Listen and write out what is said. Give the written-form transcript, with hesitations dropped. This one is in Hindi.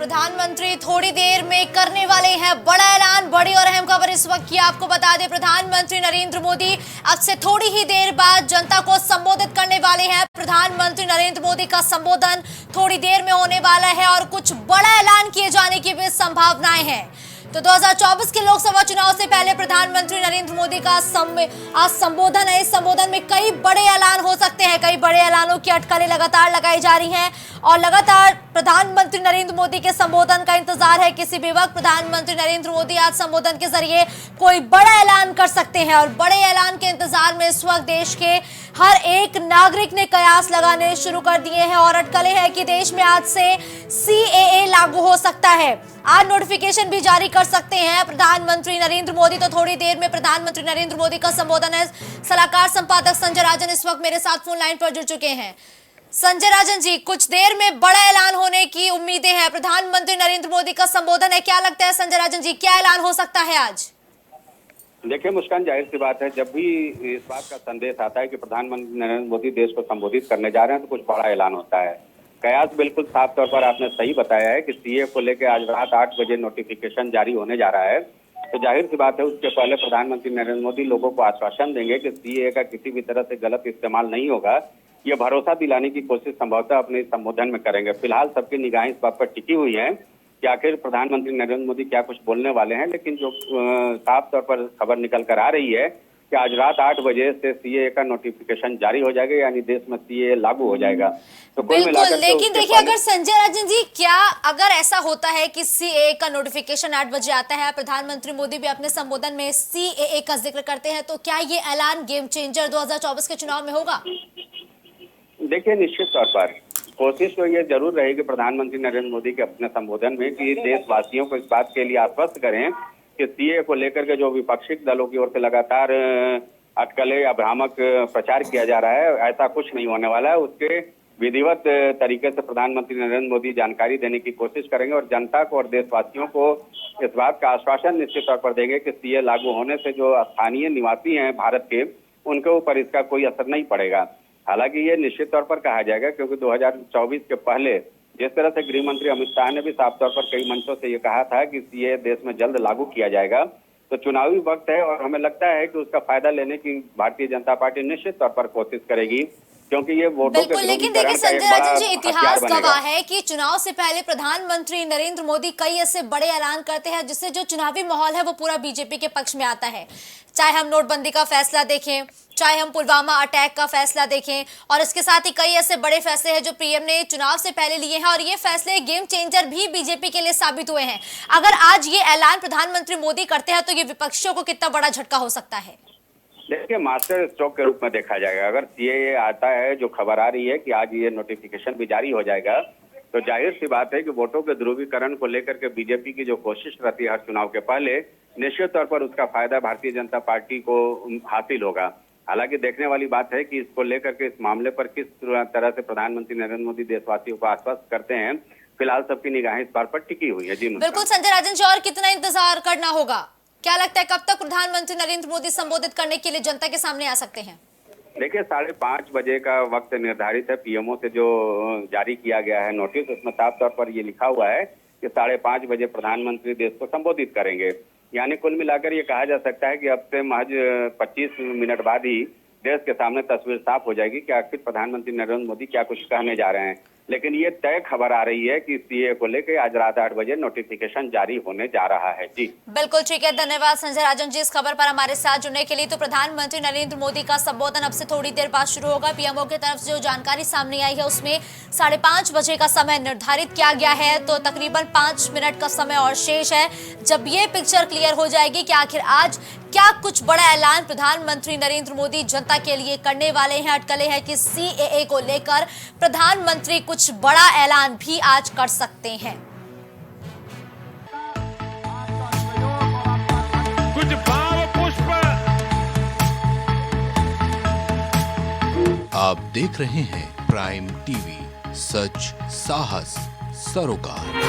प्रधानमंत्री थोड़ी देर में करने वाले हैं बड़ा ऐलान। बड़ी और अहम खबर इस वक्त की आपको बता दें, प्रधानमंत्री नरेंद्र मोदी अब से थोड़ी ही देर बाद जनता को संबोधित करने वाले हैं। प्रधानमंत्री नरेंद्र मोदी का संबोधन थोड़ी देर में होने वाला है और कुछ बड़ा ऐलान किए जाने की भी संभावनाएं हैं। तो 2024 के लोकसभा चुनाव से पहले प्रधानमंत्री नरेंद्र मोदी का आज संबोधन है। इस संबोधन में कई बड़े ऐलान हो सकते हैं। कई बड़े ऐलानों की अटकलें लगातार लगाई जा रही हैं और लगातार प्रधानमंत्री नरेंद्र मोदी के संबोधन का इंतजार है। किसी भी वक्त प्रधानमंत्री नरेंद्र मोदी आज संबोधन के जरिए कोई बड़ा ऐलान कर सकते हैं और बड़े ऐलान के इंतजार में इस वक्त देश के हर एक नागरिक ने कयास लगाने शुरू कर दिए हैं और अटकलें हैं कि देश में आज से CAA लागू हो सकता है। आज नोटिफिकेशन भी जारी कर सकते हैं प्रधानमंत्री नरेंद्र मोदी। तो थोड़ी देर में प्रधानमंत्री नरेंद्र मोदी का संबोधन है। सलाहकार संपादक संजय राजन इस वक्त मेरे साथ फोन लाइन पर जुड़ चुके हैं। संजय राजन जी, कुछ देर में बड़ा ऐलान होने की उम्मीदें हैं। प्रधानमंत्री नरेंद्र मोदी का संबोधन है, क्या लगता है संजय राजन जी, क्या ऐलान हो सकता है आज? देखिए मुस्कान, जाहिर सी बात है, जब भी इस बात का संदेश आता है कि प्रधानमंत्री नरेंद्र मोदी देश को संबोधित करने जा रहे हैं तो कुछ बड़ा ऐलान होता है। कयास बिल्कुल साफ तौर पर आपने सही बताया है कि CAA को लेकर आज रात 8 बजे नोटिफिकेशन जारी होने जा रहा है। तो जाहिर सी बात है, उसके पहले प्रधानमंत्री नरेंद्र मोदी लोगों को आश्वासन देंगे कि CAA का किसी भी तरह से गलत इस्तेमाल नहीं होगा। ये भरोसा दिलाने की कोशिश संभवतः अपने संबोधन में करेंगे। फिलहाल सबकी निगाहें इस बात पर टिकी हुई है कि आखिर प्रधानमंत्री नरेंद्र मोदी क्या कुछ बोलने वाले हैं। लेकिन जो साफ तौर पर खबर निकल कर आ रही है कि आज रात 8 बजे से CAA का नोटिफिकेशन जारी हो जाएगा, यानी देश में CAA लागू हो जाएगा। तो बिल्कुल, लेकिन देखिए अगर संजय राजन जी, क्या अगर ऐसा होता है कि CAA का नोटिफिकेशन 8 बजे आता है, प्रधानमंत्री मोदी भी अपने संबोधन में CAA का जिक्र करते हैं, तो क्या ये ऐलान गेम चेंजर 2024 के चुनाव में होगा? देखिए निश्चित तौर पर कोशिश तो ये जरूर रहेगी प्रधानमंत्री नरेंद्र मोदी के अपने संबोधन में कि देशवासियों को इस बात के लिए आश्वस्त करें कि CAA को लेकर के जो विपक्षी दलों की ओर से लगातार अटकलें या भ्रामक प्रचार किया जा रहा है, ऐसा कुछ नहीं होने वाला है। उसके विधिवत तरीके से प्रधानमंत्री नरेंद्र मोदी जानकारी देने की कोशिश करेंगे और जनता को और देशवासियों को इस बात का आश्वासन निश्चित तौर पर देंगे कि CAA लागू होने से जो स्थानीय निवासी हैं भारत के, उनके ऊपर इसका कोई असर नहीं पड़ेगा। हालांकि ये निश्चित तौर पर कहा जाएगा क्योंकि 2024 के पहले जिस तरह से गृह मंत्री अमित शाह ने भी साफ तौर पर कई मंचों से ये कहा था कि CAA देश में जल्द लागू किया जाएगा, तो चुनावी वक्त है और हमें लगता है कि उसका फायदा लेने की भारतीय जनता पार्टी निश्चित तौर पर कोशिश करेगी, क्योंकि ये वोटों के लेकिन देखिए संजय राजन जी, इतिहास गवाह है कि चुनाव से पहले प्रधानमंत्री नरेंद्र मोदी कई ऐसे बड़े ऐलान करते हैं जिससे जो चुनावी माहौल है वो पूरा बीजेपी के पक्ष में आता है। चाहे हम नोटबंदी का फैसला देखें, चाहे हम पुलवामा अटैक का फैसला देखें, और इसके साथ ही कई ऐसे बड़े फैसले हैं जो पीएम ने चुनाव से पहले लिए हैं और ये फैसले गेम चेंजर भी बीजेपी के लिए साबित हुए हैं। अगर आज ये ऐलान प्रधानमंत्री मोदी करते हैं तो ये विपक्षियों को कितना बड़ा झटका हो सकता है? देखिए मास्टर स्ट्रोक के रूप में देखा जाएगा। अगर CAA आता है, जो खबर आ रही है कि आज ये नोटिफिकेशन भी जारी हो जाएगा, तो जाहिर सी बात है कि वोटों के ध्रुवीकरण को लेकर के बीजेपी की जो कोशिश रहती है हर चुनाव के पहले, निश्चित तौर पर उसका फायदा भारतीय जनता पार्टी को हासिल होगा। हालांकि देखने वाली बात है कि इसको लेकर के इस मामले पर किस तरह से प्रधानमंत्री नरेंद्र मोदी देशवासियों को आश्वस्त करते हैं। फिलहाल सबकी निगाहें इस बात पर टिकी हुई है। जी बिल्कुल संजय राजन जी, और कितना इंतजार करना होगा? क्या लगता है कब तक प्रधानमंत्री नरेंद्र मोदी संबोधित करने के लिए जनता के सामने आ सकते हैं? देखिए 5:30 बजे का वक्त निर्धारित है PMO से जो जारी किया गया है नोटिस, उसमें साफ तौर पर ये लिखा हुआ है कि 5:30 बजे प्रधानमंत्री देश को संबोधित करेंगे। यानी कुल मिलाकर ये कहा जा सकता है कि अब से महज 25 मिनट बाद ही देश के सामने तस्वीर साफ हो जाएगी कि आखिर प्रधानमंत्री नरेंद्र मोदी क्या कुछ कहने जा रहे हैं। लेकिन ये तय खबर आ रही है कि CAA को लेकर आज रात 8 बजे नोटिफिकेशन जारी होने जा रहा है। जी बिल्कुल ठीक है, धन्यवाद संजय राजन जी इस खबर पर हमारे साथ जुड़ने के लिए। तो प्रधानमंत्री नरेंद्र मोदी का संबोधन अब से थोड़ी देर बाद शुरू होगा। PMO की तरफ से जो जानकारी सामने आई है उसमें 5:30 बजे का समय निर्धारित किया गया है, तो तकरीबन 5 मिनट का समय और शेष है। जब ये पिक्चर क्लियर हो जाएगी कि आखिर आज क्या कुछ बड़ा ऐलान प्रधानमंत्री नरेंद्र मोदी जनता के लिए करने वाले हैं, अटकलें हैं कि CAA को लेकर प्रधानमंत्री कुछ बड़ा ऐलान भी आज कर सकते हैं। कुछ भाव पुष्प। आप देख रहे हैं प्राइम टीवी, सच साहस सरोकार।